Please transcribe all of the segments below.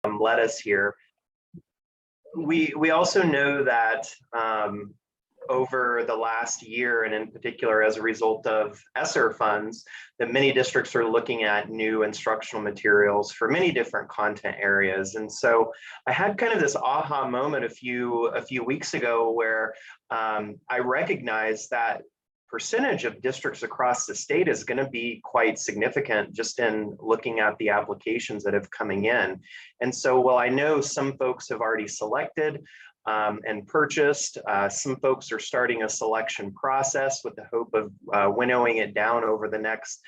led us here. We also know that over the last year, and in particular as a result of ESSER funds, that many districts are looking at new instructional materials for many different content areas. And so I had kind of this aha moment a few weeks ago where I recognized that percentage of districts across the state is going to be quite significant just in looking at the applications that have coming in. And so while I know some folks have already selected and purchased, some folks are starting a selection process with the hope of winnowing it down over the next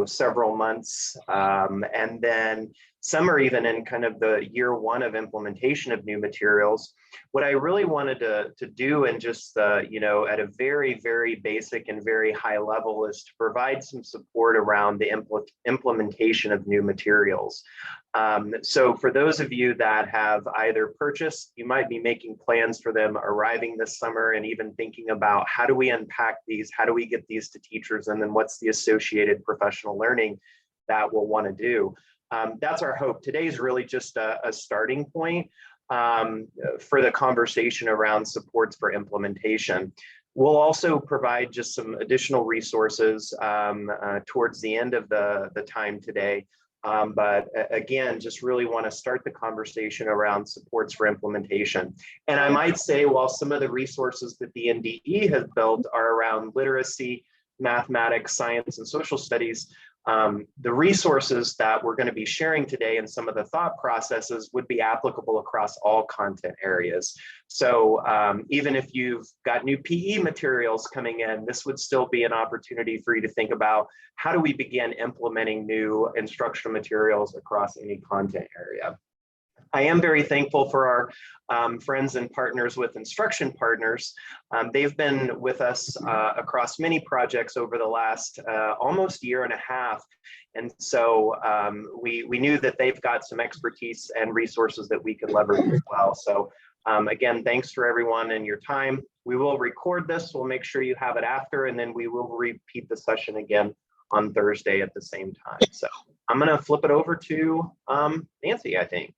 several months. And then some are even in kind of the year one of implementation of new materials. What I really wanted to do, and just at a very, very basic and very high level, is to provide some support around the implementation of new materials. So for those of you that have either purchased, you might be making plans for them arriving this summer, and even thinking about how do we unpack these, how do we get these to teachers, and then what's the associated professional learning that we'll want to do. That's our hope. Today is really just a starting point for the conversation around supports for implementation. We'll also provide just some additional resources towards the end of the time today. But again, just really want to start the conversation around supports for implementation. And I might say, while some of the resources that the NDE has built are around literacy, mathematics, science, and social studies, the resources that we're going to be sharing today and some of the thought processes would be applicable across all content areas. So even if you've got new PE materials coming in, this would still be an opportunity for you to think about how do we begin implementing new instructional materials across any content area. I am very thankful for our friends and partners with Instruction Partners. They've been with us across many projects over the last almost year and a half. And so we knew that they've got some expertise and resources that we could leverage as well. So again, thanks for everyone and your time. We will record this. We'll make sure you have it after, and then we will repeat the session again on Thursday at the same time. So I'm going to flip it over to Nancy, I think.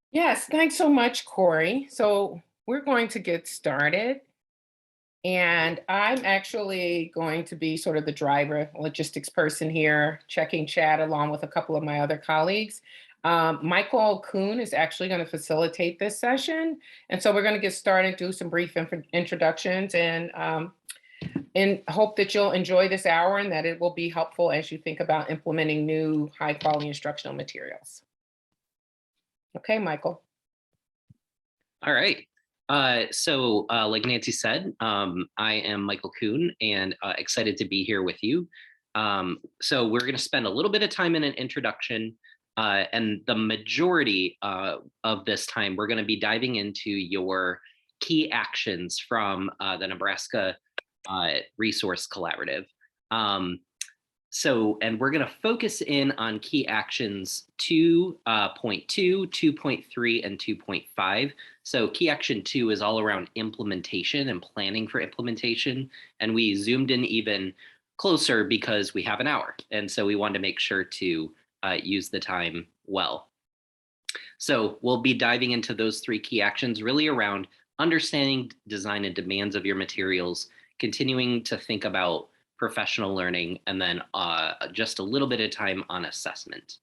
Yes, thanks so much, Corey. So we're going to get started. And I'm actually going to be sort of the driver, logistics person here, checking chat along with a couple of my other colleagues. Michael Kuhn is actually going to facilitate this session. And so we're going to get started, do some brief introductions, and hope that you'll enjoy this hour and that it will be helpful as you think about implementing new high quality instructional materials. Okay, Michael. All right. So like Nancy said, I am Michael Kuhn, and excited to be here with you. So we're going to spend a little bit of time in an introduction, and the majority of this time, we're going to be diving into your key actions from the Nebraska Resource Collaborative. And we're going to focus in on key actions 2.2, 2.3, and 2.5. So key action 2 is all around implementation and planning for implementation. And we zoomed in even closer because we have an hour. And so we wanted to make sure to use the time well. So we'll be diving into those 3 key actions really around understanding design and demands of your materials, continuing to think about professional learning, and then just a little bit of time on assessment.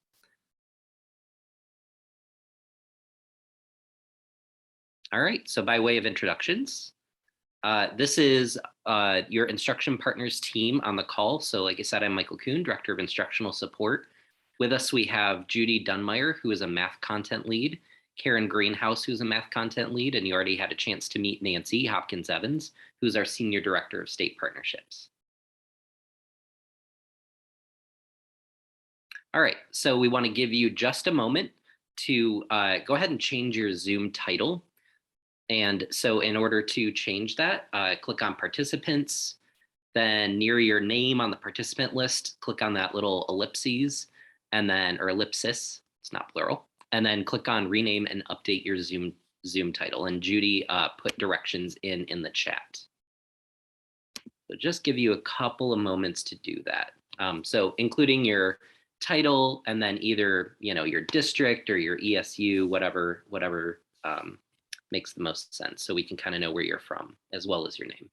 All right, so by way of introductions, this is your Instruction Partners team on the call. So like I said, I'm Michael Kuhn, Director of Instructional Support. With us, we have Judy Dunmeyer, who is a math content lead, Karen Greenhouse, who's a math content lead, and you already had a chance to meet Nancy Hopkins-Evans, who's our Senior Director of State Partnerships. All right, so we want to give you just a moment to go ahead and change your Zoom title. And so in order to change that, click on participants, then near your name on the participant list, click on that little ellipses, and then, or ellipsis, it's not plural, and then click on rename and update your Zoom title. And Judy put directions in the chat. So just give you a couple of moments to do that. So including your title, and then either, your district or your ESU, whatever makes the most sense. So we can kind of know where you're from as well as your name.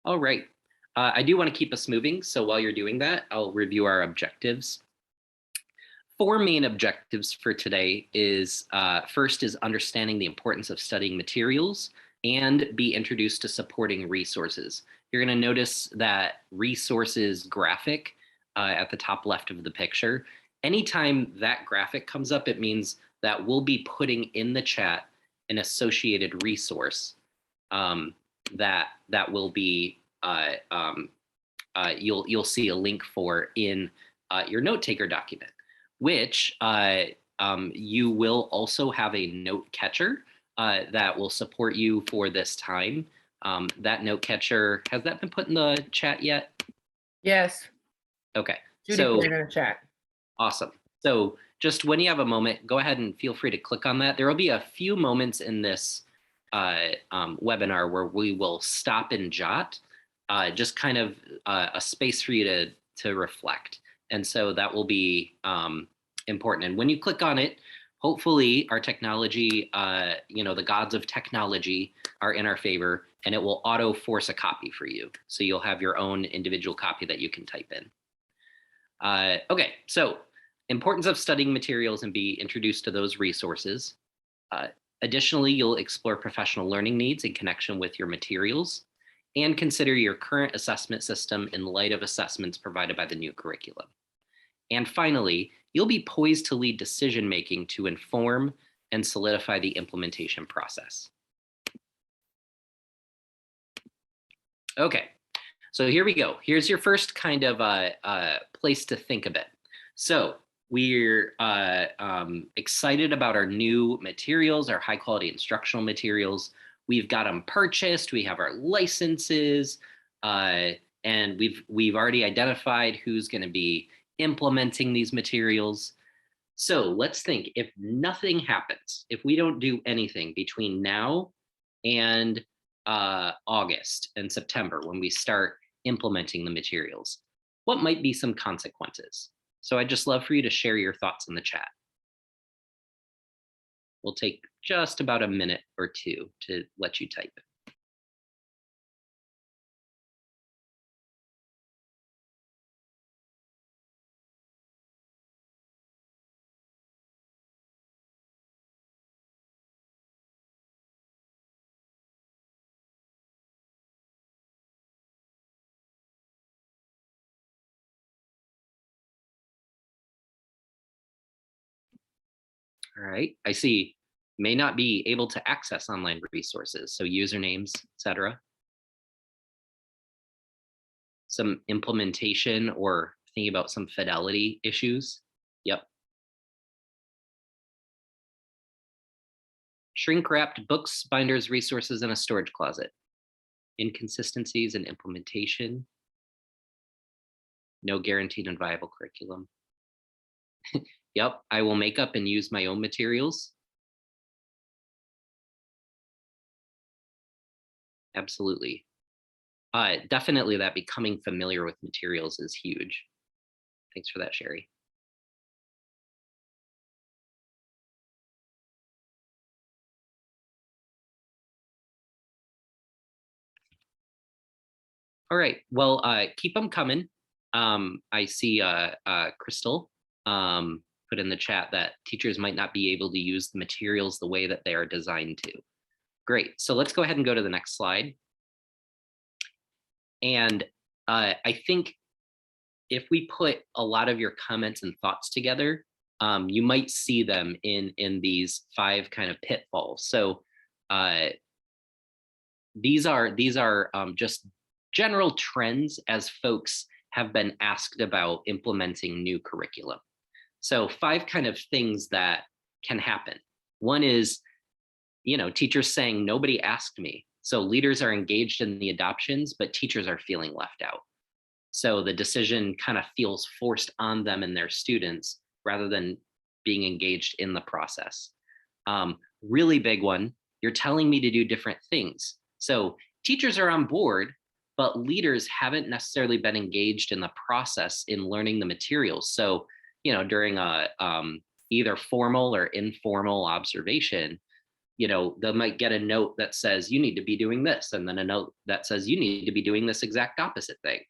All right. I do want to keep us moving. So while you're doing that, I'll review our objectives. 4 main objectives for today is first is understanding the importance of studying materials and be introduced to supporting resources. You're going to notice that resources graphic at the top left of the picture. Anytime that graphic comes up, it means that we'll be putting in the chat an associated resource that will be you'll see a link for in your note taker document, which you will also have a note catcher that will support you for this time. That note catcher, has that been put in the chat yet? Yes. Okay. Judy put it in the chat. Awesome. So just when you have a moment, go ahead and feel free to click on that. There will be a few moments in this webinar where we will stop and jot, just kind of a space for you to reflect. And so that will be important. And when you click on it, hopefully our technology, the gods of technology are in our favor, and it will auto force a copy for you. So you'll have your own individual copy that you can type in. Okay, so importance of studying materials and be introduced to those resources. Additionally, you'll explore professional learning needs in connection with your materials and consider your current assessment system in light of assessments provided by the new curriculum. And finally, you'll be poised to lead decision-making to inform and solidify the implementation process. Okay, so here we go. Here's your first kind of place to think of it. So we're excited about our new materials, our high quality instructional materials. We've got them purchased, we have our licenses, and we've already identified who's gonna be implementing these materials. So let's think, if nothing happens, if we don't do anything between now and August and September when we start implementing the materials, what might be some consequences? So I'd just love for you to share your thoughts in the chat. We'll take just about a minute or two to let you type. All right, I see may not be able to access online resources, so usernames, etc. Some implementation or thinking about some fidelity issues. Yep. Shrink wrapped books, binders, resources in a storage closet. Inconsistencies in implementation. No guaranteed and viable curriculum. Yep, I will make up and use my own materials. Absolutely. Definitely that becoming familiar with materials is huge. Thanks for that, Sherry. All right, well, keep them coming. I see Crystal put in the chat that teachers might not be able to use the materials the way that they are designed to. Great, so let's go ahead and go to the next slide. And I think if we put a lot of your comments and thoughts together, you might see them in these 5 kind of pitfalls. So these are just general trends as folks have been asked about implementing new curriculum. So 5 kind of things that can happen. One is, teachers saying, nobody asked me. So leaders are engaged in the adoptions, but teachers are feeling left out. So the decision kind of feels forced on them and their students rather than being engaged in the process. Really big one, you're telling me to do different things. So teachers are on board, but leaders haven't necessarily been engaged in the process in learning the materials. So, during a either formal or informal observation, they might get a note that says you need to be doing this, and then a note that says you need to be doing this exact opposite thing,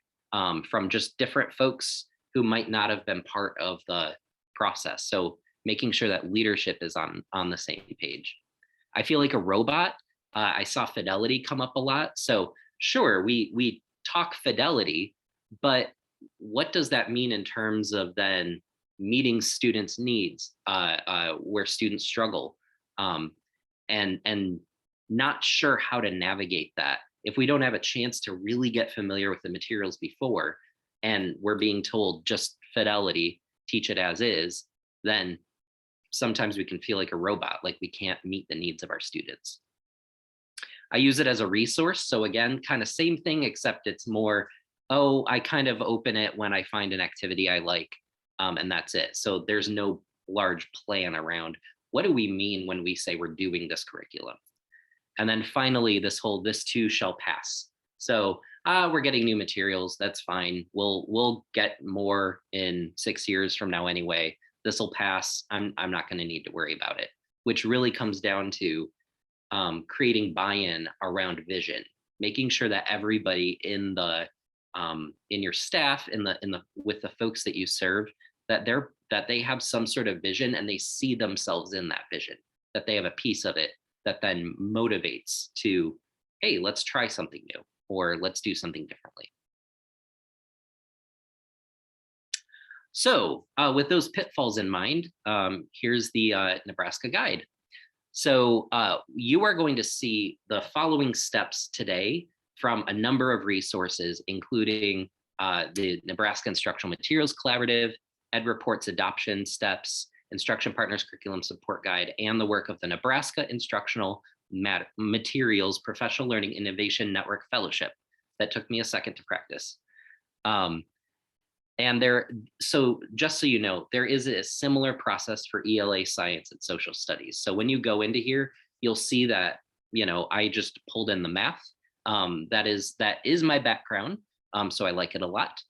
from just different folks who might not have been part of the process. So making sure that leadership is on the same page. I feel like a robot. I saw fidelity come up a lot. So sure, we talk fidelity, but what does that mean in terms of then meeting students' needs, where students struggle, and not sure how to navigate that if we don't have a chance to really get familiar with the materials before, and we're being told just fidelity, teach it as is, then sometimes we can feel like a robot, like we can't meet the needs of our students. I use it as a resource. So again, kind of same thing, except it's more, I kind of open it when I find an activity I like, and that's it. So there's no large plan around what do we mean when we say we're doing this curriculum. And then finally, this too shall pass. So we're getting new materials. That's fine. We'll get more in 6 years from now anyway. This will pass. I'm not going to need to worry about it, which really comes down to creating buy-in around vision, making sure that everybody in your staff, with the folks that you serve, that they have some sort of vision and they see themselves in that vision, that they have a piece of it that then motivates to, hey, let's try something new, or let's do something differently. So with those pitfalls in mind, here's the Nebraska guide. So you are going to see the following steps today from a number of resources, including the Nebraska Instructional Materials Collaborative, Ed Reports Adoption Steps, Instruction Partners Curriculum Support Guide, and the work of the Nebraska Instructional Materials Professional Learning Innovation Network Fellowship. That took me a second to practice. So just so you know, there is a similar process for ELA Science and Social Studies. So when you go into here, you'll see that, I just pulled in the math. That is my background. So I like it a lot,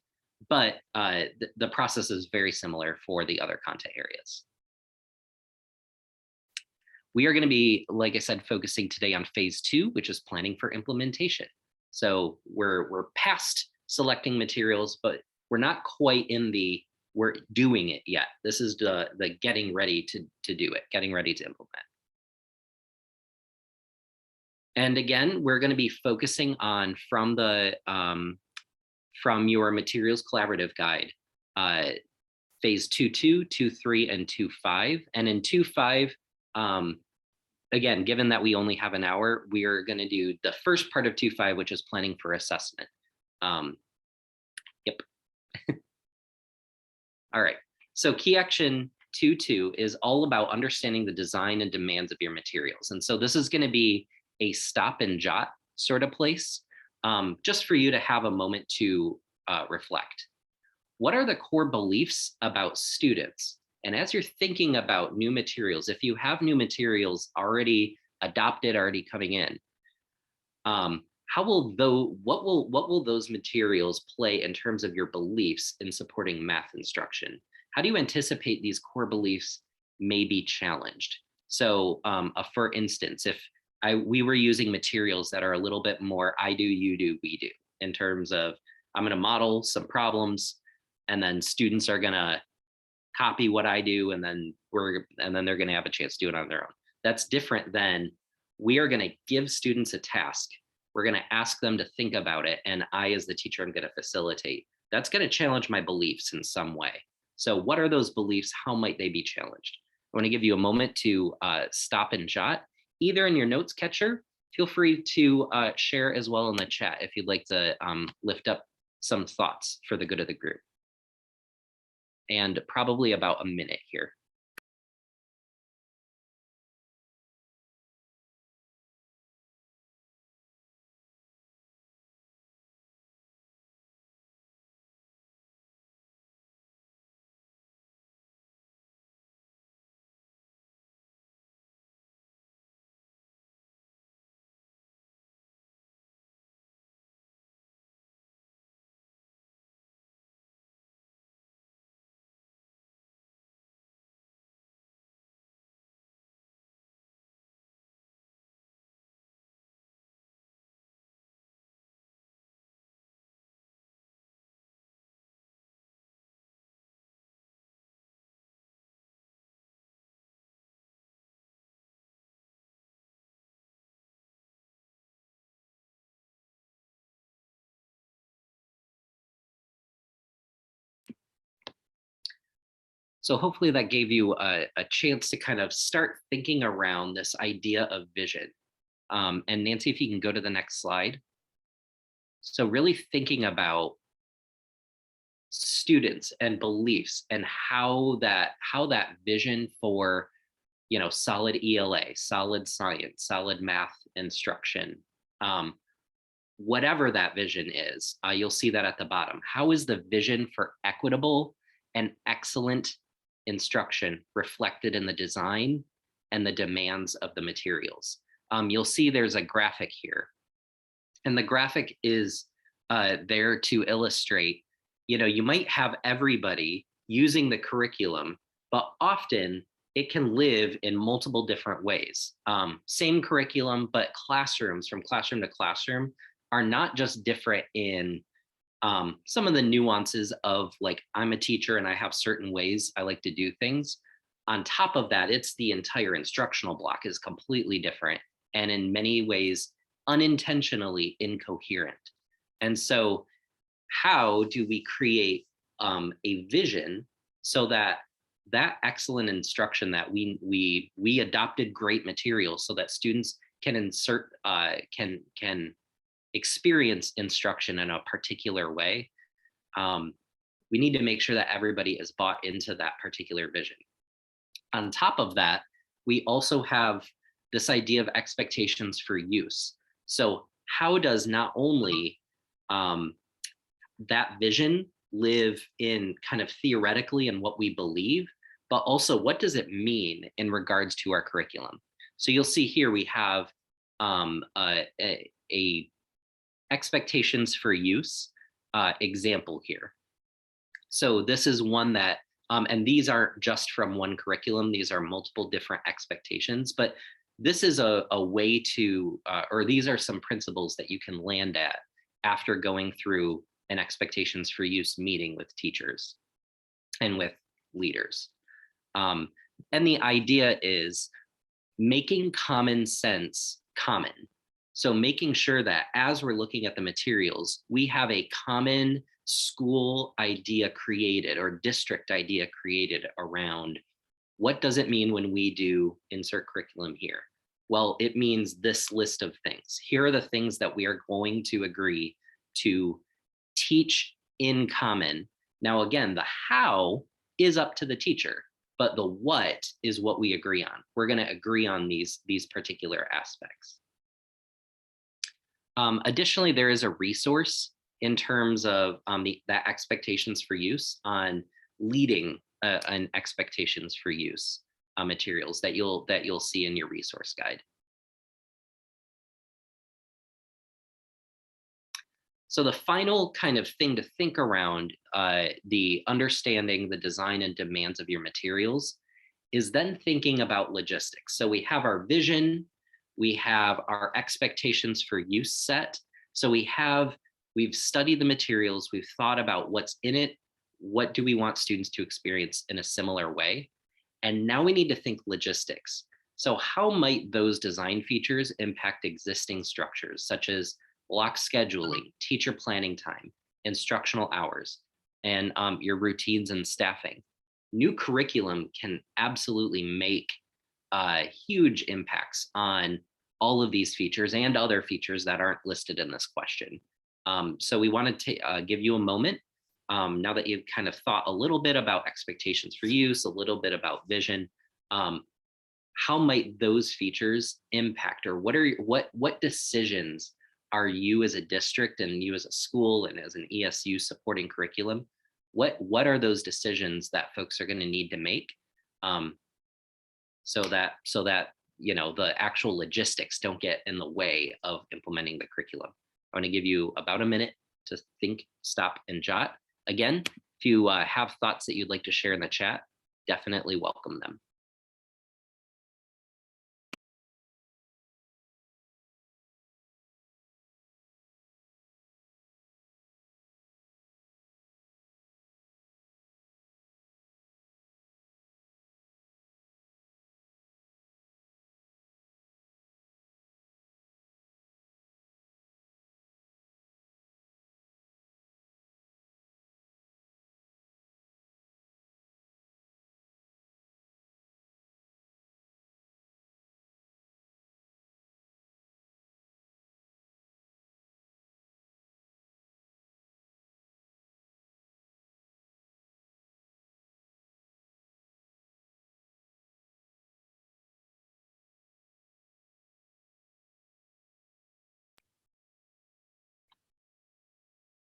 but the process is very similar for the other content areas. We are going to be, like I said, focusing today on phase 2, which is planning for implementation. So we're past selecting materials, but we're not quite in we're doing it yet. This is the getting ready to do it, getting ready to implement. And again, we're going to be focusing on from your materials collaborative guide, phase 2.2, 2.3, and 2.5. And in 2.5, again, given that we only have an hour, we are going to do the first part of 2.5, which is planning for assessment. Yep. All right. So key action 2.2 is all about understanding the design and demands of your materials. And so this is going to be a stop and jot sort of place, just for you to have a moment to reflect. What are the core beliefs about students? And as you're thinking about new materials, if you have new materials already adopted, already coming in, what will those materials play in terms of your beliefs in supporting math instruction? How do you anticipate these core beliefs may be challenged? So for instance, if we were using materials that are a little bit more I do, you do, we do, in terms of I'm going to model some problems, and then students are going to copy what I do, and then they're going to have a chance to do it on their own. That's different than we are going to give students a task. We're going to ask them to think about it, and I, as the teacher, am going to facilitate. That's going to challenge my beliefs in some way. So what are those beliefs? How might they be challenged? I want to give you a moment to stop and jot, either in your notes catcher. Feel free to share as well in the chat if you'd like to lift up some thoughts for the good of the group. And probably about a minute here. So hopefully that gave you a chance to kind of start thinking around this idea of vision. And Nancy, if you can go to the next slide. So really thinking about students and beliefs and how that vision for solid ELA, solid science, solid math instruction, um, whatever that vision is, you'll see that at the bottom. How is the vision for equitable and excellent instruction reflected in the design and the demands of the materials? You'll see there's a graphic here, and the graphic is there to illustrate, you might have everybody using the curriculum, but often it can live in multiple different ways. Same curriculum, but classrooms from classroom to classroom are not just different in some of the nuances of, like, I'm a teacher and I have certain ways I like to do things. On top of that, it's the entire instructional block is completely different and in many ways unintentionally incoherent. And so how do we create a vision so that that excellent instruction that we adopted great materials so that students can can experience instruction in a particular way? We need to make sure that everybody is bought into that particular vision. On top of that, we also have this idea of expectations for use. So how does not only that vision live in kind of theoretically in what we believe, but also what does it mean in regards to our curriculum? So you'll see here we have a expectations for use example here. So this is one that, and these aren't just from one curriculum, these are multiple different expectations, but this is a way to, or these are some principles that you can land at after going through an expectations for use meeting with teachers and with leaders. And the idea is making common sense common. So making sure that as we're looking at the materials, we have a common school idea created or district idea created around what does it mean when we do insert curriculum here? Well, it means this list of things. Here are the things that we are going to agree to teach in common. Now, again, the how is up to the teacher, but the what is what we agree on. We're going to agree on these particular aspects. Additionally, there is a resource in terms of that expectations for use on leading an expectations for use materials that you'll see in your resource guide. So the final kind of thing to think around the understanding the design and demands of your materials is then thinking about logistics. So we have our vision, we have our expectations for use set. So we've studied the materials, we've thought about what's in it, what do we want students to experience in a similar way? And now we need to think logistics. So how might those design features impact existing structures, such as block scheduling, teacher planning time, instructional hours, and your routines and staffing? New curriculum can absolutely make huge impacts on all of these features and other features that aren't listed in this question. So we wanted to give you a moment, now that you've kind of thought a little bit about expectations for use, a little bit about vision, how might those features impact, or what decisions are you as a district and you as a school and as an ESU supporting curriculum? What are those decisions that folks are going to need to make, so that the actual logistics don't get in the way of implementing the curriculum? I want to give you about a minute to think, stop, and jot. Again, if you have thoughts that you'd like to share in the chat, definitely welcome them.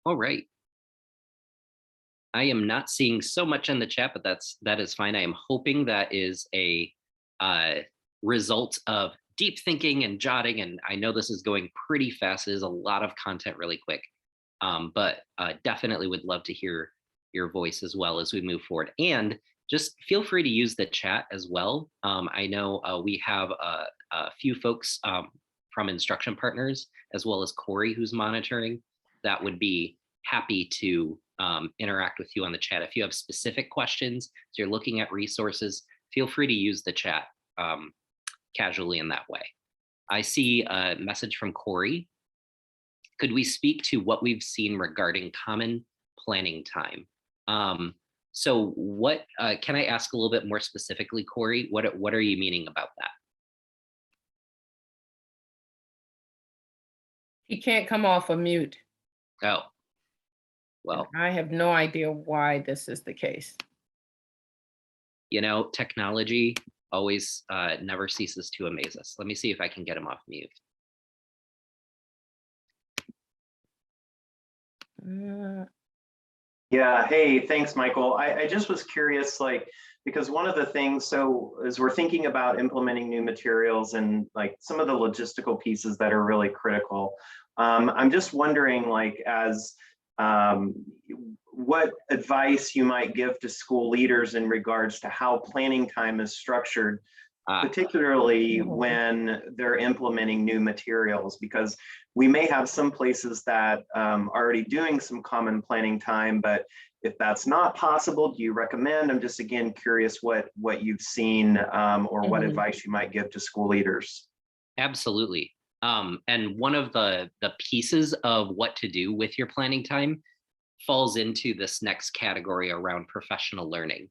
All right. I am not seeing so much in the chat, but that is fine. I am hoping that is a uh, result of deep thinking and jotting. And I know this is going pretty fast. It is a lot of content really quick, but definitely would love to hear your voice as well as we move forward. And just feel free to use the chat as well. I know we have a few folks from Instruction Partners, as well as Corey, who's monitoring, that would be happy to interact with you on the chat. If you have specific questions, as you're looking at resources, feel free to use the chat casually in that way. I see a message from Corey. Could we speak to what we've seen regarding common planning time? So what, can I ask a little bit more specifically, Corey, what are you meaning about that? He can't come off of mute. Oh, well, I have no idea why this is the case. you know, technology always never ceases to amaze us. Let me see if I can get him off mute. Yeah, hey, thanks, Michael. I just was curious, like, because one of the things, so as we're thinking about implementing new materials and like some of the logistical pieces that are really critical, I'm just wondering, like, as what advice you might give to school leaders in regards to how planning time is structured, particularly when they're implementing new materials, because we may have some places that are already doing some common planning time, but if that's not possible, do you recommend? I'm just, again, curious what you've seen or what advice you might give to school leaders. Absolutely. And one of the pieces of what to do with your planning time falls into this next category around professional learning.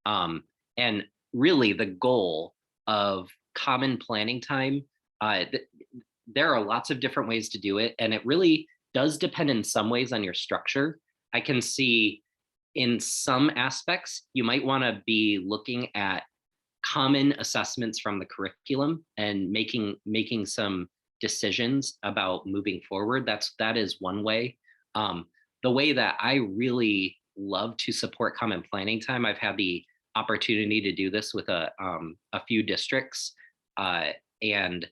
And really the goal of common planning time, there are lots of different ways to do it, and it really does depend in some ways on your structure. I can see in some aspects, you might want to be looking at common assessments from the curriculum and making some decisions about moving forward. That is one way. The way that I really love to support common planning time, I've had the opportunity to do this with a few districts, and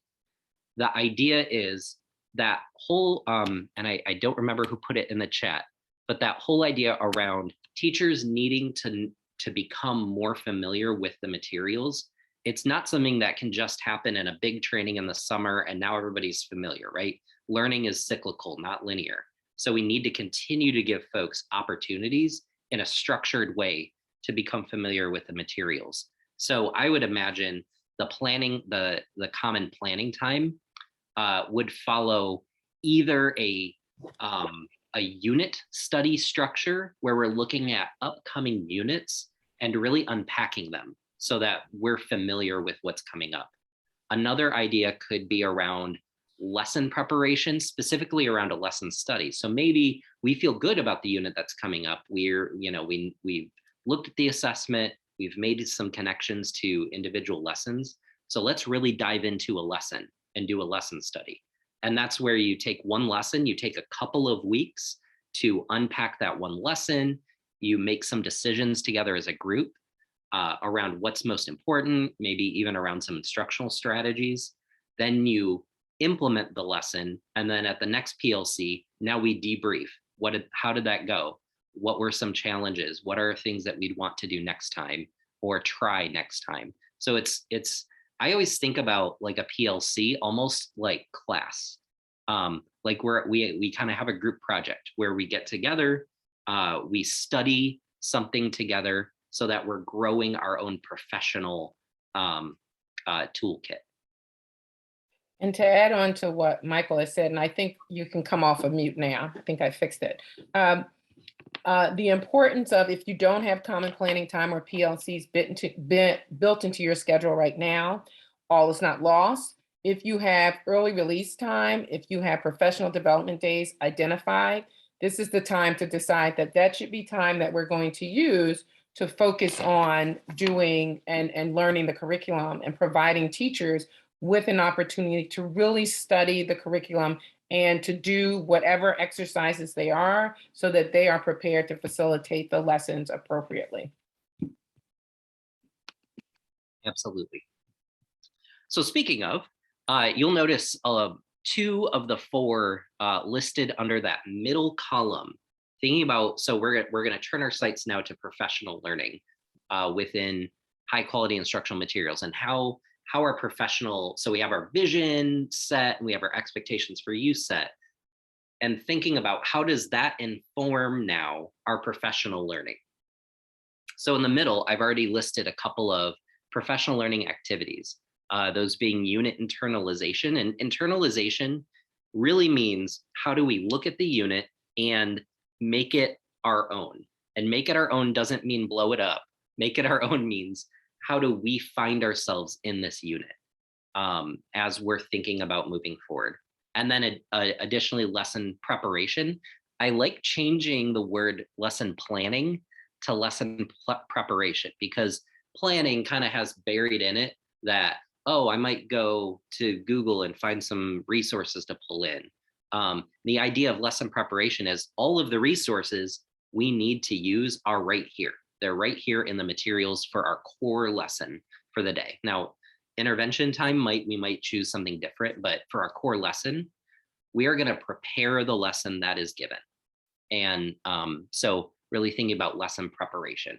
the idea is that whole, and I don't remember who put it in the chat, but that whole idea around teachers needing to become more familiar with the materials. It's not something that can just happen in a big training in the summer and now everybody's familiar, right? Learning is cyclical, not linear. So we need to continue to give folks opportunities in a structured way to become familiar with the materials. So I would imagine the planning, the common planning time would follow either a unit study structure where we're looking at upcoming units and really unpacking them so that we're familiar with what's coming up. Another idea could be around lesson preparation, specifically around a lesson study. So maybe we feel good about the unit that's coming up. We've looked at the assessment, we've made some connections to individual lessons. So let's really dive into a lesson and do a lesson study. And that's where you take one lesson, you take a couple of weeks to unpack that one lesson, you make some decisions together as a group around what's most important, maybe even around some instructional strategies. Then you implement the lesson. And then at the next PLC, now we debrief. How did that go? What were some challenges? What are things that we'd want to do next time or try next time? So I always think about like a PLC almost like class. Like we kind of have a group project where we get together, we study something together so that we're growing our own professional toolkit. And to add on to what Michael has said, and I think you can come off of mute now. I think I fixed it. The importance of, if you don't have common planning time or PLCs built into your schedule right now, all is not lost. If you have early release time, if you have professional development days identified, this is the time to decide that should be time that we're going to use to focus on doing and learning the curriculum and providing teachers with an opportunity to really study the curriculum and to do whatever exercises they are so that they are prepared to facilitate the lessons appropriately. Absolutely. So speaking of, you'll notice 2 of the 4 listed under that middle column. Thinking about, so we're going to turn our sights now to professional learning within high quality instructional materials, and how our professional, so we have our vision set and we have our expectations for use set, and thinking about how does that inform now our professional learning. So in the middle, I've already listed a couple of professional learning activities, those being unit internalization. And internalization really means, how do we look at the unit and make it our own? And make it our own doesn't mean blow it up. Make it our own means, how do we find ourselves in this unit as we're thinking about moving forward? And then additionally, lesson preparation. I like changing the word lesson planning to lesson preparation, because planning kind of has buried in it that, oh, I might go to Google and find some resources to pull in. The idea of lesson preparation is all of the resources we need to use are right here. They're right here in the materials for our core lesson for the day. Now, intervention time, we might choose something different, but for our core lesson, we are going to prepare the lesson that is given. And so really thinking about lesson preparation.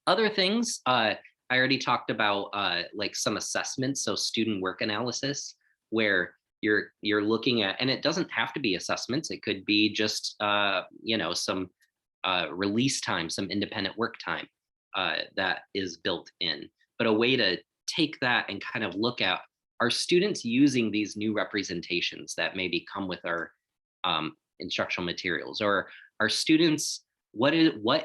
Other things, I already talked about like some assessments, so student work analysis, where you're looking at, and it doesn't have to be assessments, it could be just some release time, some independent work time that is built in, but a way to take that and kind of look at, are students using these new representations that maybe come with our instructional materials, or are students, what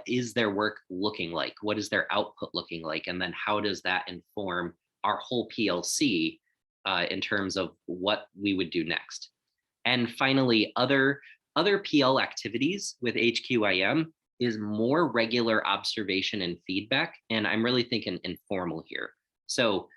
is their work looking like? What is their output looking like? And then how does that inform our whole PLC in terms of what we would do next? And finally, other PL activities with HQIM is more regular observation and feedback. And I'm really thinking informal here. So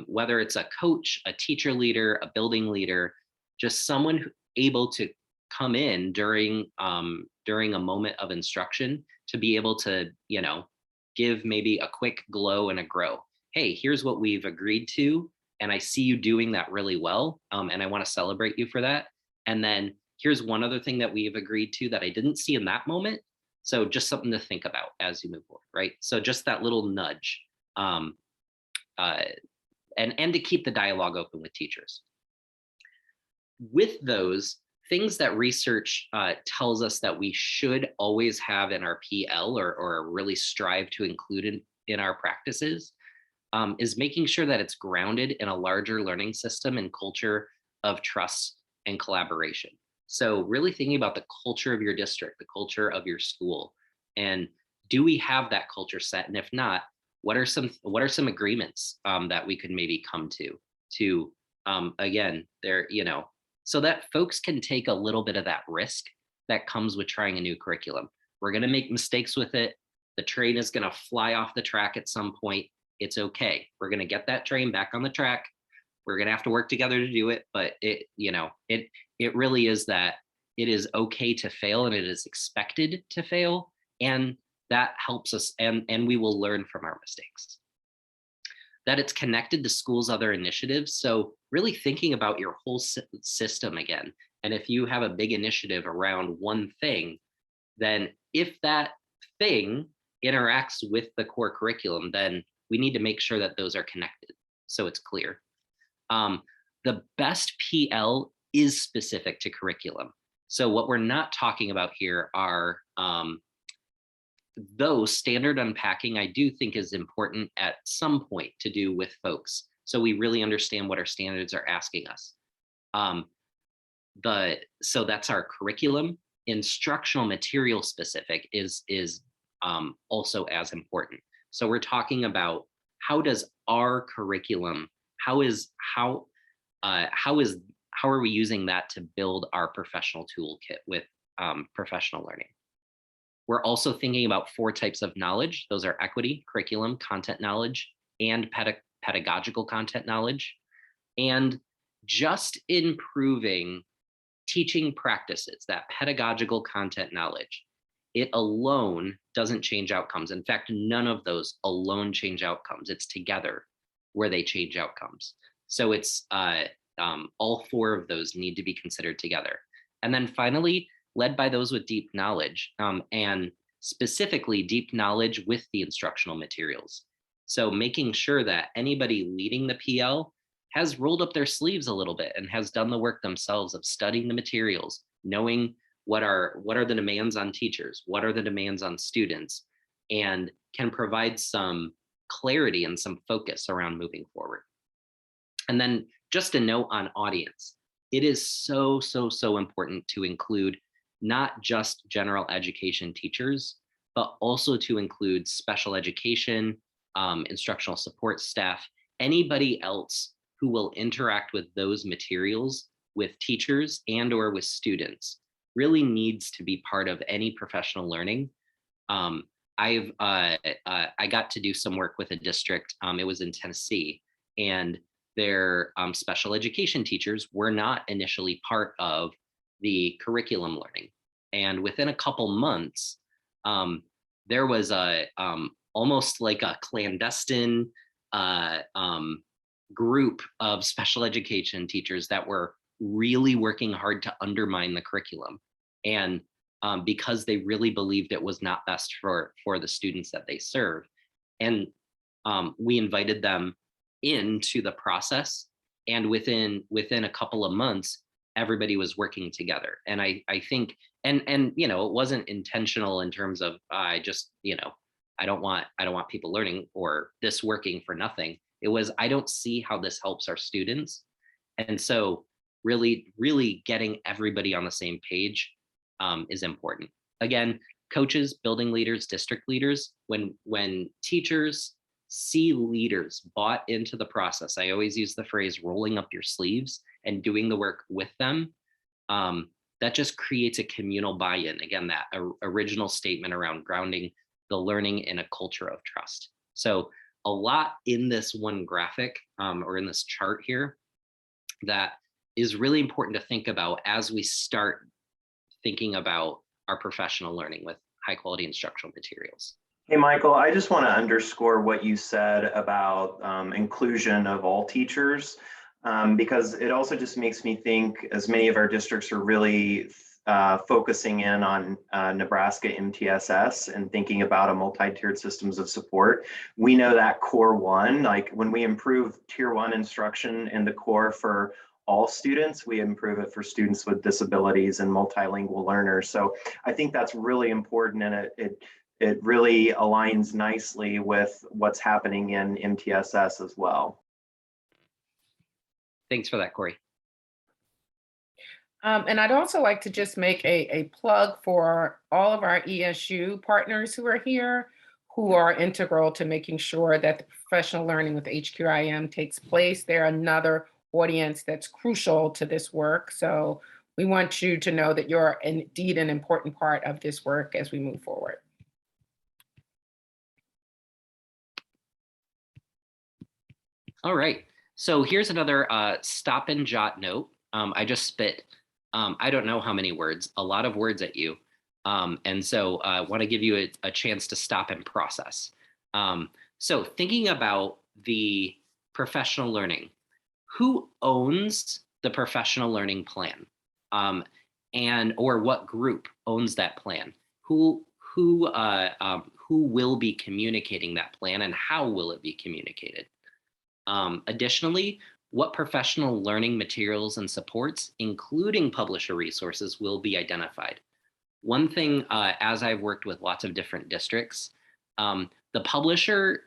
whether it's a coach, a teacher leader, a building leader, just someone able to come in during a moment of instruction to be able to, give maybe a quick glow and a grow. Hey, here's what we've agreed to, and I see you doing that really well, and I want to celebrate you for that. And then here's one other thing that we've agreed to that I didn't see in that moment. So just something to think about as you move forward, right? So just that little nudge, and to keep the dialogue open with teachers. With those things that research tells us that we should always have in our PL, or really strive to include in our practices, is making sure that it's grounded in a larger learning system and culture of trust and collaboration. So really thinking about the culture of your district, the culture of your school, and do we have that culture set? And if not, what are some agreements that we could maybe come to again, so that folks can take a little bit of that risk that comes with trying a new curriculum. We're going to make mistakes with it. The train is going to fly off the track at some point. It's okay. We're going to get that train back on the track. We're going to have to work together to do it. But it really is that it is okay to fail, and it is expected to fail. And that helps us, and we will learn from our mistakes. That it's connected to schools' other initiatives. So really thinking about your whole system again. And if you have a big initiative around one thing, then if that thing interacts with the core curriculum, then we need to make sure that those are connected so it's clear. The best PL is specific to curriculum. So what we're not talking about here are though standard unpacking, I do think is important at some point to do with folks, so we really understand what our standards are asking us. So that's our curriculum. Instructional material specific is also as important. So we're talking about, how does our curriculum, how are we using that to build our professional toolkit with professional learning? We're also thinking about 4 types of knowledge. Those are equity, curriculum, content knowledge, and pedagogical content knowledge. And just improving teaching practices, that pedagogical content knowledge, it alone doesn't change outcomes. In fact, none of those alone change outcomes. It's together where they change outcomes. So it's all four of those need to be considered together. And then finally, led by those with deep knowledge, and specifically deep knowledge with the instructional materials. So making sure that anybody leading the PL has rolled up their sleeves a little bit and has done the work themselves of studying the materials, knowing what are the demands on teachers, what are the demands on students, and can provide some clarity and some focus around moving forward. And then just a note on audience. It is so important to include not just general education teachers, but also to include special education, instructional support staff, anybody else who will interact with those materials with teachers and or with students really needs to be part of any professional learning. I got to do some work with a district, it was in Tennessee, and their special education teachers were not initially part of the curriculum learning. And within a couple months, there was almost like a clandestine group of special education teachers that were really working hard to undermine the curriculum. And because they really believed it was not best for the students that they serve. And we invited them into the process. And within a couple of months, everybody was working together. And I think, and it wasn't intentional in terms of, I don't want people learning or this working for nothing. It was, I don't see how this helps our students. And so really getting everybody on the same page is important. Again, coaches, building leaders, district leaders, when teachers see leaders bought into the process, I always use the phrase rolling up your sleeves and doing the work with them. That just creates a communal buy-in. Again, that original statement around grounding the learning in a culture of trust. So a lot in this one graphic or in this chart here that is really important to think about as we start thinking about our professional learning with high quality instructional materials. Hey, Michael, I just want to underscore what you said about inclusion of all teachers, because it also just makes me think, as many of our districts are really focusing in on Nebraska MTSS and thinking about a multi-tiered systems of support. We know that core one, like when we improve tier one instruction in the core for all students, we improve it for students with disabilities and multilingual learners. So I think that's really important, and it really aligns nicely with what's happening in MTSS as well. Thanks for that, Corey. And I'd also like to just make a plug for all of our ESU partners who are here, who are integral to making sure that the professional learning with HQIM takes place. They're another audience that's crucial to this work. So we want you to know that you're indeed an important part of this work as we move forward. All right, so here's another stop and jot note. I just spit, I don't know how many words, a lot of words at you. And so I want to give you a chance to stop and process. So thinking about the professional learning, who owns the professional learning plan? And or what group owns that plan? Who will be communicating that plan, and how will it be communicated? Additionally, what professional learning materials and supports, including publisher resources, will be identified? One thing, as I've worked with lots of different districts, the publisher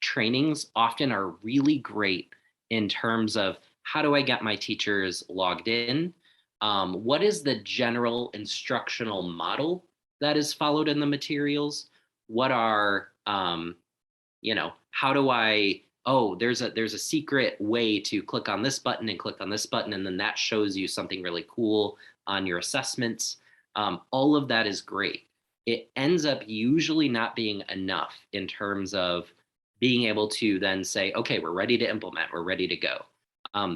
trainings often are really great in terms of how do I get my teachers logged in? What is the general instructional model that is followed in the materials? What are, how do I, there's a secret way to click on this button and click on this button, and then that shows you something really cool on your assessments. All of that is great. It ends up usually not being enough in terms of being able to then say, okay, we're ready to implement, we're ready to go.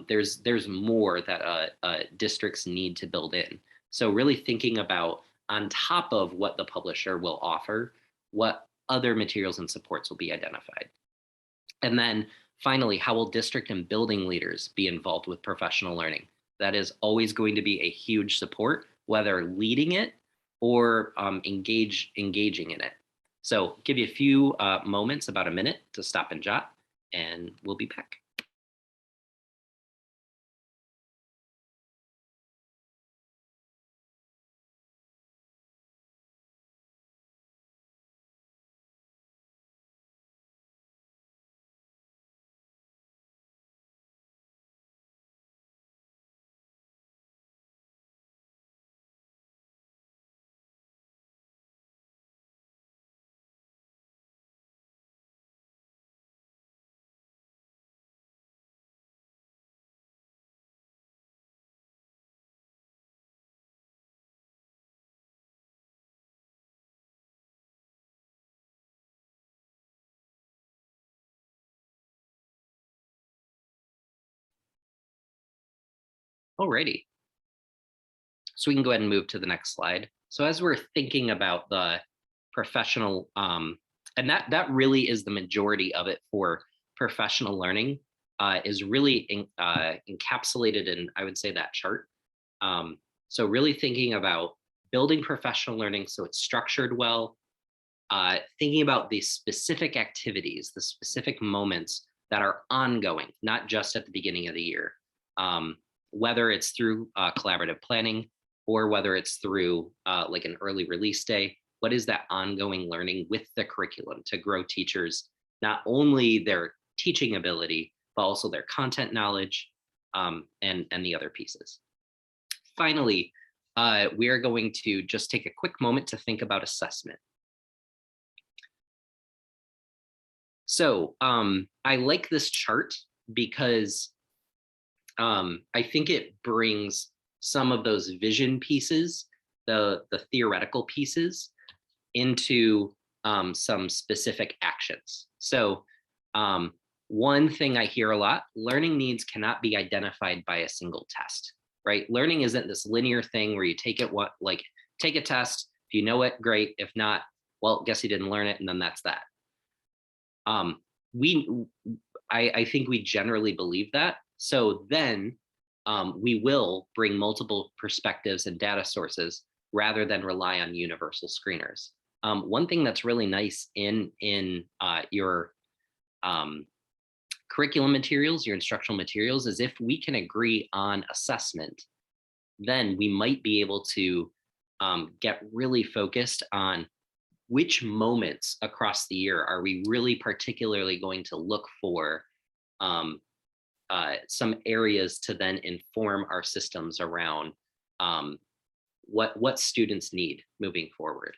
there's more that districts need to build in. So really thinking about, on top of what the publisher will offer, what other materials and supports will be identified. And then finally, how will district and building leaders be involved with professional learning? That is always going to be a huge support, whether leading it or engaging in it. So give you a few moments, about a minute, to stop and jot, and we'll be back. Alrighty. So we can go ahead and move to the next slide. So as we're thinking about the professional, and that really is the majority of it for professional learning, is really encapsulated in, I would say, that chart. So really thinking about building professional learning so it's structured well, thinking about the specific activities, the specific moments that are ongoing, not just at the beginning of the year, whether it's through collaborative planning or whether it's through like an early release day. What is that ongoing learning with the curriculum to grow teachers, not only their teaching ability, but also their content knowledge and the other pieces. Finally, we are going to just take a quick moment to think about assessment. So I like this chart because I think it brings some of those vision pieces, the theoretical pieces, into some specific actions. So one thing I hear a lot, learning needs cannot be identified by a single test, right? Learning isn't this linear thing where you take it, take a test. If you know it, great. If not, well, guess you didn't learn it, and then that's that. I think we generally believe that. So then we will bring multiple perspectives and data sources rather than rely on universal screeners. One thing that's really nice in your curriculum materials, your instructional materials, is if we can agree on assessment, then we might be able to get really focused on which moments across the year are we really particularly going to look for some areas to then inform our systems around what students need moving forward.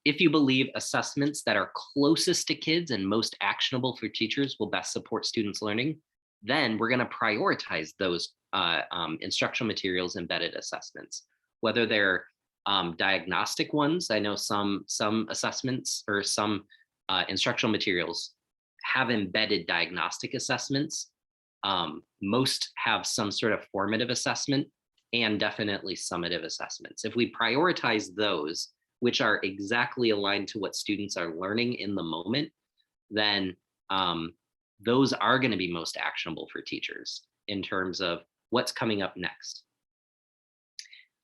If you believe assessments that are closest to kids and most actionable for teachers will best support students' learning, then we're going to prioritize those instructional materials embedded assessments, whether they're diagnostic ones. I know some assessments or some instructional materials have embedded diagnostic assessments. Most have some sort of formative assessment and definitely summative assessments. If we prioritize those, which are exactly aligned to what students are learning in the moment, then those are going to be most actionable for teachers in terms of what's coming up next.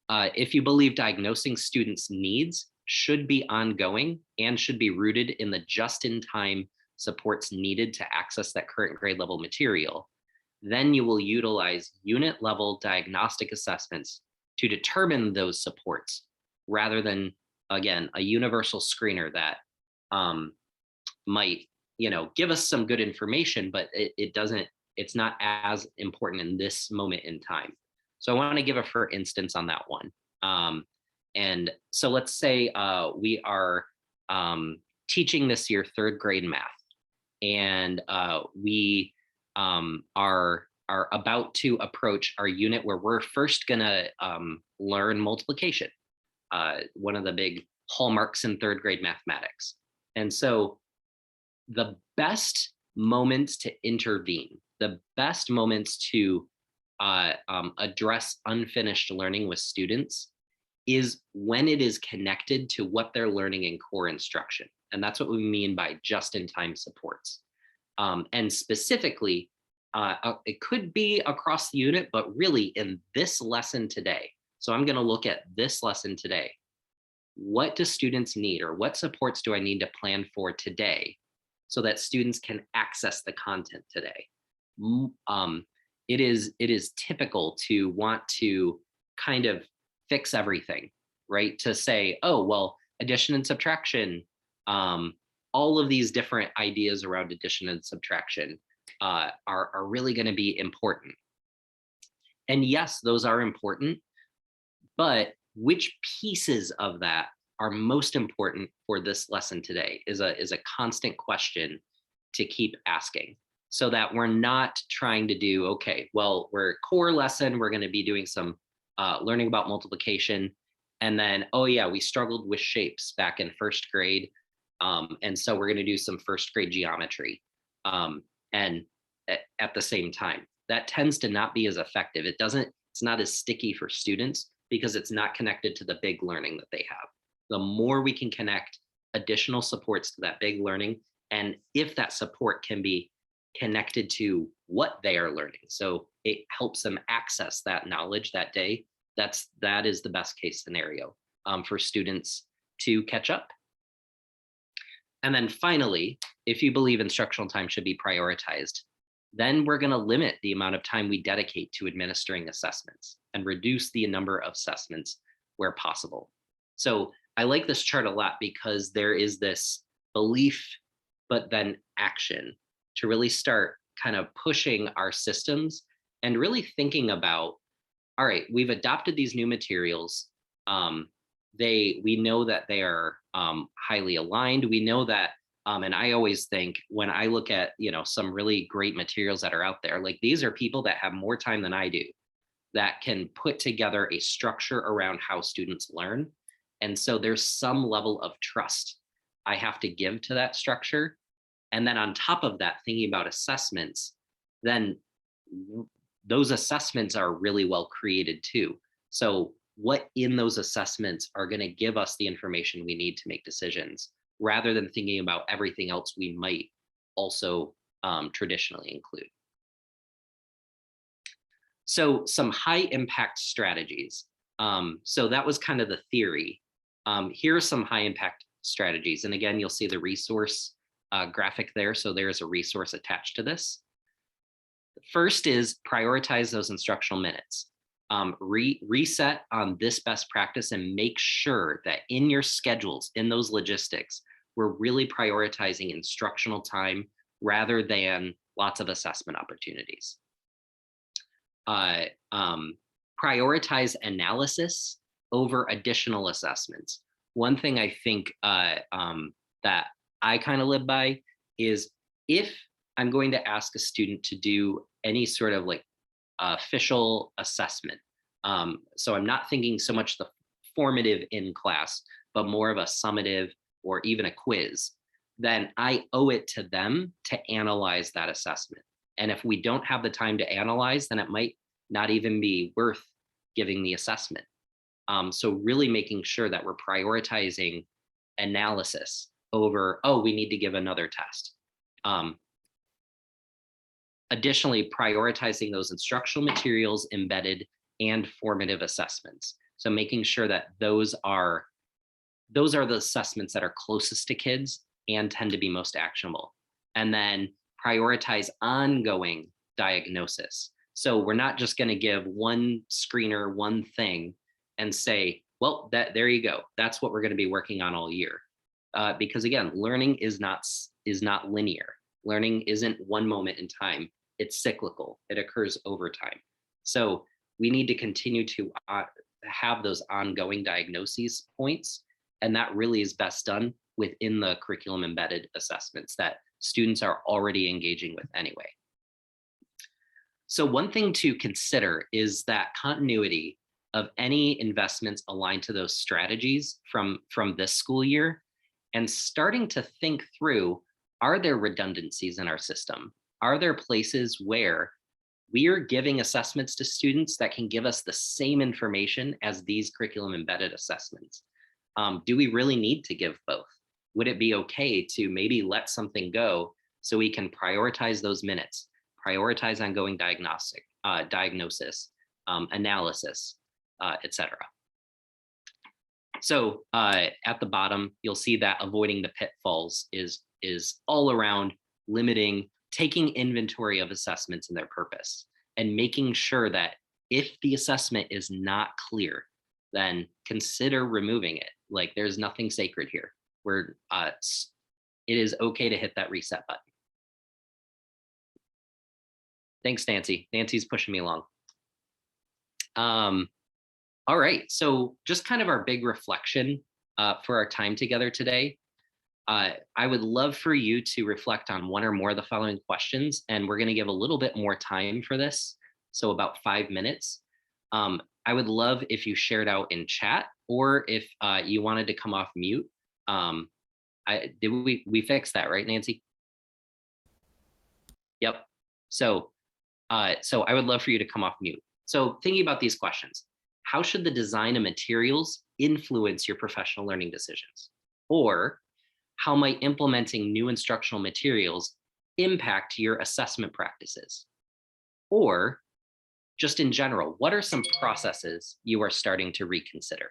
If you believe diagnosing students' needs should be ongoing and should be rooted in the just-in-time supports needed to access that current grade level material, then you will utilize unit level diagnostic assessments to determine those supports rather than, again, a universal screener that might, give us some good information, but it's not as important in this moment in time. So I want to give a for instance on that one. And so let's say we are teaching this year 3rd grade math, and we are about to approach our unit where we're first gonna learn multiplication, one of the big hallmarks in 3rd grade mathematics. And so the best moment to intervene, the best moments to address unfinished learning with students is when it is connected to what they're learning in core instruction. And that's what we mean by just-in-time supports. And specifically, it could be across the unit, but really in this lesson today. So I'm going to look at this lesson today. What do students need, or what supports do I need to plan for today so that students can access the content today? It is typical to want to kind of fix everything, right? To say, oh, well, addition and subtraction, all of these different ideas around addition and subtraction are really going to be important. And yes, those are important, but which pieces of that are most important for this lesson today is a constant question to keep asking, so that we're not trying to do, okay, well, we're core lesson, we're going to be doing some learning about multiplication, and then, oh yeah, we struggled with shapes back in first grade, and so we're going to do some first grade geometry, and at the same time. That tends to not be as effective. It's not as sticky for students because it's not connected to the big learning that they have. The more we can connect additional supports to that big learning, and if that support can be connected to what they are learning, so it helps them access that knowledge that day, that is the best case scenario for students to catch up. And then finally, if you believe instructional time should be prioritized, then we're going to limit the amount of time we dedicate to administering assessments and reduce the number of assessments where possible. So I like this chart a lot because there is this belief, but then action to really start kind of pushing our systems and really thinking about, all right, we've adopted these new materials. We know that they are highly aligned. We know that, and I always think when I look at, some really great materials that are out there, like these are people that have more time than I do, that can put together a structure around how students learn. And so there's some level of trust I have to give to that structure. And then on top of that, thinking about assessments, then those assessments are really well created too. So what in those assessments are going to give us the information we need to make decisions, rather than thinking about everything else we might also traditionally include. So some high impact strategies. So that was kind of the theory. Here are some high impact strategies. And again, you'll see the resource graphic there. So there's a resource attached to this. First is prioritize those instructional minutes. Reset on this best practice and make sure that in your schedules, in those logistics, we're really prioritizing instructional time rather than lots of assessment opportunities. Prioritize analysis over additional assessments. One thing I think that I kind of live by is, if I'm going to ask a student to do any sort of like official assessment, so I'm not thinking so much the formative in class, but more of a summative or even a quiz, then I owe it to them to analyze that assessment. And if we don't have the time to analyze, then it might not even be worth giving the assessment. So really making sure that we're prioritizing analysis over, oh, we need to give another test. Additionally, prioritizing those instructional materials embedded and formative assessments. So making sure that those are the assessments that are closest to kids and tend to be most actionable. And then prioritize ongoing diagnosis. So we're not just going to give one screener, one thing and say, well, there you go. That's what we're going to be working on all year. Because again, learning is not linear. Learning isn't one moment in time. It's cyclical. It occurs over time. So we need to continue to have those ongoing diagnoses points. And that really is best done within the curriculum embedded assessments that students are already engaging with anyway. So one thing to consider is that continuity of any investments aligned to those strategies from this school year, and starting to think through, are there redundancies in our system? are there places where we are giving assessments to students that can give us the same information as these curriculum embedded assessments? Do we really need to give both? Would it be okay to maybe let something go so we can prioritize those minutes, prioritize ongoing diagnosis, analysis, etc. So at the bottom, you'll see that avoiding the pitfalls is all around limiting, taking inventory of assessments and their purpose, and making sure that if the assessment is not clear, then consider removing it. Like, there's nothing sacred here. It is okay to hit that reset button. Thanks, Nancy. Nancy's pushing me along. All right, so just kind of our big reflection for our time together today. I would love for you to reflect on one or more of the following questions, and we're going to give a little bit more time for this, so about 5 minutes. I would love if you shared out in chat, or if you wanted to come off mute. Did we fix that, right, Nancy? Yep. So I would love for you to come off mute. So thinking about these questions, how should the design of materials influence your professional learning decisions? Or how might implementing new instructional materials impact your assessment practices? Or just in general, what are some processes you are starting to reconsider?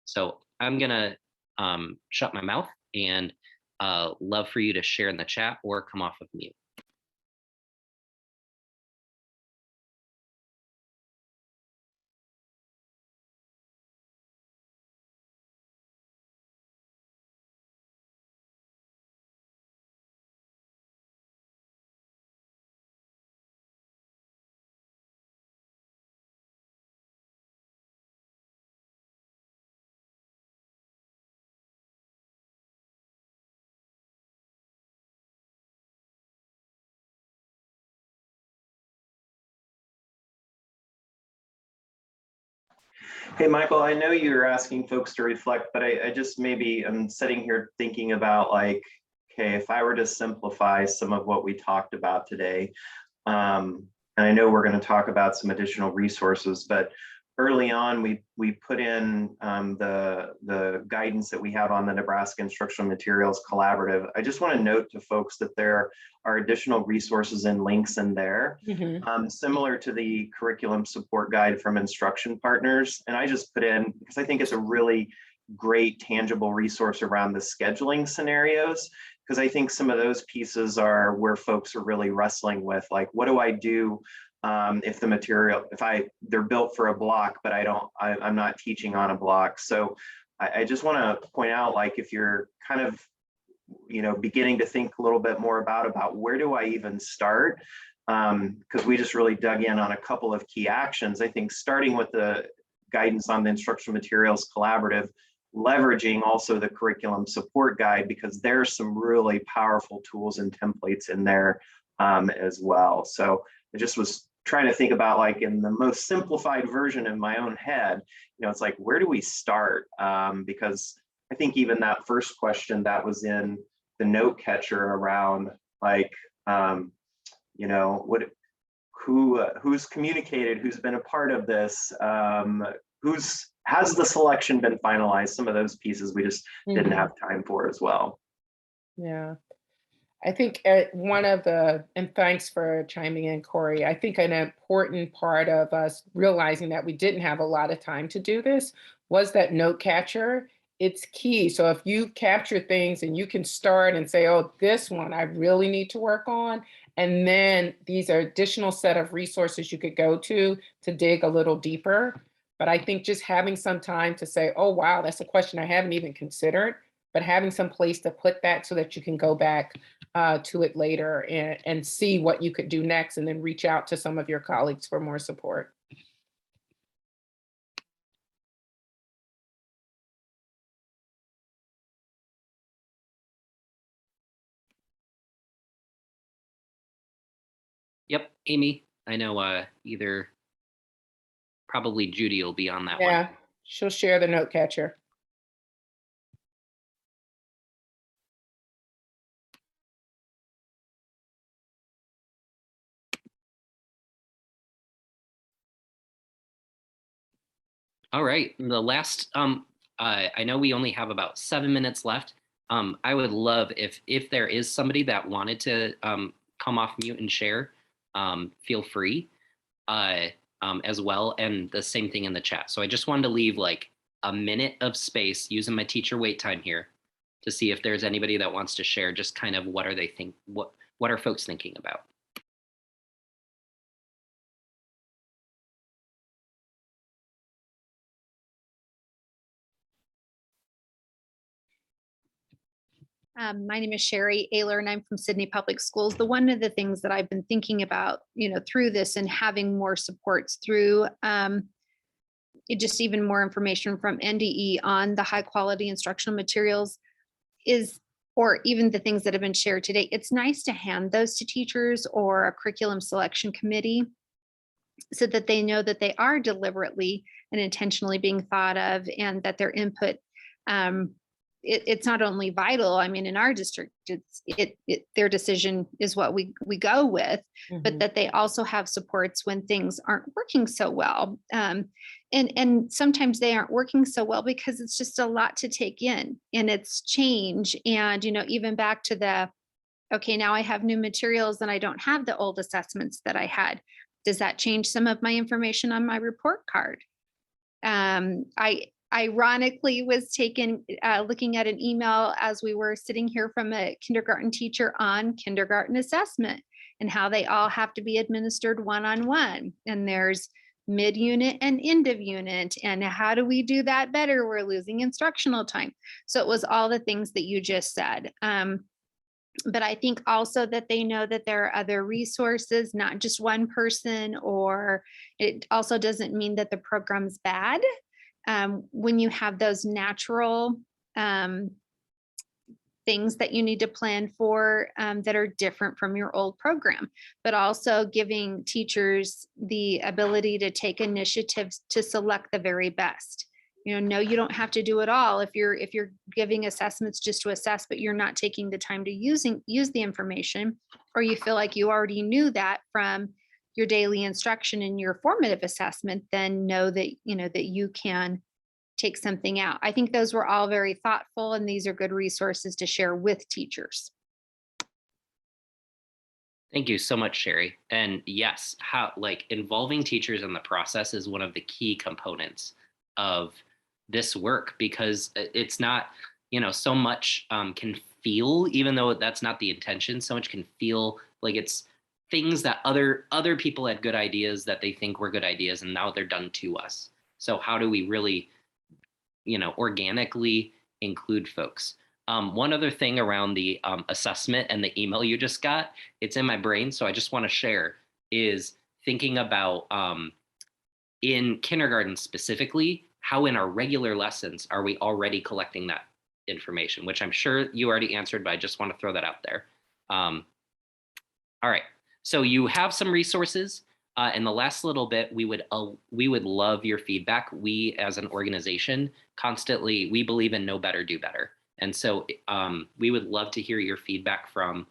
So I'm gonna shut my mouth and love for you to share in the chat or come off of mute. Hey, Michael, I know you're asking folks to reflect, but I just maybe I'm sitting here thinking about, like, okay, if I were to simplify some of what we talked about today, and I know we're going to talk about some additional resources, but early on we put in the guidance that we have on the Nebraska Instructional Materials Collaborative. I just want to note to folks that there are additional resources and links in there, similar to the curriculum support guide from Instruction Partners. And I just put in, because I think it's a really great tangible resource around the scheduling scenarios, because I think some of those pieces are where folks are really wrestling with, like, what do I do if the material, they're built for a block, but I'm not teaching on a block. So I just want to point out, like, if you're kind of, beginning to think a little bit more about where do I even start? Because we just really dug in on a couple of key actions. I think starting with the guidance on the Instructional Materials Collaborative, leveraging also the curriculum support guide, because there's some really powerful tools and templates in there as well. So I just was trying to think about, like, in the most simplified version in my own head, it's like, where do we start? Because I think even that first question that was in the note catcher around, like, who's communicated, who's been a part of this, has the selection been finalized? Some of those pieces we just didn't have time for as well. Yeah. I think and thanks for chiming in, Corey. I think an important part of us realizing that we didn't have a lot of time to do this was that note catcher. It's key. So if you capture things and you can start and say, oh, this one I really need to work on, and then these are additional set of resources you could go to dig a little deeper. But I think just having some time to say, oh, wow, that's a question I haven't even considered, but having some place to put that so that you can go back to it later and see what you could do next, and then reach out to some of your colleagues for more support. Yep, Amy, I know probably Judy will be on that one. Yeah, she'll share the note catcher. All right. The last, I know we only have about 7 minutes left. I would love if there is somebody that wanted to come off mute and share, feel free as well. And the same thing in the chat. So I just wanted to leave like a minute of space using my teacher wait time here to see if there's anybody that wants to share just kind of what are they think, what are folks thinking about? My name is Sherry Ayler, and I'm from Sydney Public Schools. One of the things that I've been thinking about, through this and having more supports through just even more information from NDE on the high quality instructional materials is, or even the things that have been shared today, it's nice to hand those to teachers or a curriculum selection committee so that they know that they are deliberately and intentionally being thought of and that their input it's not only vital. I mean, in our district, their decision is what we go with, but that they also have supports when things aren't working so well. And sometimes they aren't working so well because it's just a lot to take in and it's change. And, even back to okay, now I have new materials and I don't have the old assessments that I had. Does that change some of my information on my report card? I ironically was looking at an email as we were sitting here from a kindergarten teacher on kindergarten assessment and how they all have to be administered one-on-one. And there's mid-unit and end of unit. And how do we do that better? We're losing instructional time. So it was all the things that you just said. But I think also that they know that there are other resources, not just one person, or it also doesn't mean that the program's bad. When you have those natural things that you need to plan for that are different from your old program, but also giving teachers the ability to take initiatives to select the very best. No, you don't have to do it all. If you're giving assessments just to assess, but you're not taking the time to use the information, or you feel like you already knew that from your daily instruction in your formative assessment, then know that that you can take something out. I think those were all very thoughtful, and these are good resources to share with teachers. Thank you so much, Sherry. And yes, involving teachers in the process is one of the key components of this work, because it's not, so much can feel, even though that's not the intention, so much can feel like it's things that other people had good ideas that they think were good ideas, and now they're done to us. So how do we really, organically include folks? One other thing around the assessment and the email you just got, it's in my brain, so I just want to share, is thinking about in kindergarten specifically, how in our regular lessons are we already collecting that information, which I'm sure you already answered, but I just want to throw that out there. All right, so you have some resources. In the last little bit, we would love your feedback. We as an organization constantly, we believe in know better, do better. And so we would love to hear your feedback from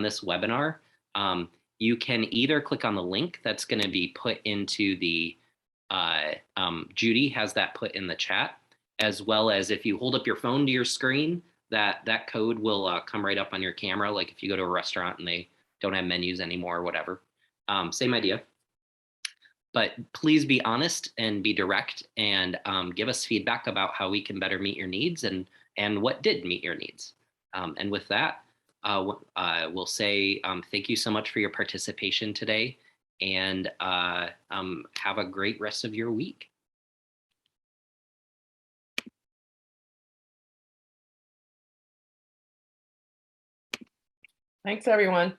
this webinar. You can either click on the link that's going to be put into the, Judy has that put in the chat, as well as if you hold up your phone to your screen, that code will come right up on your camera. Like if you go to a restaurant and they don't have menus anymore or whatever. Same idea. But please be honest and be direct and give us feedback about how we can better meet your needs and what did meet your needs. And with that, we'll say thank you so much for your participation today, and have a great rest of your week. Thanks, everyone.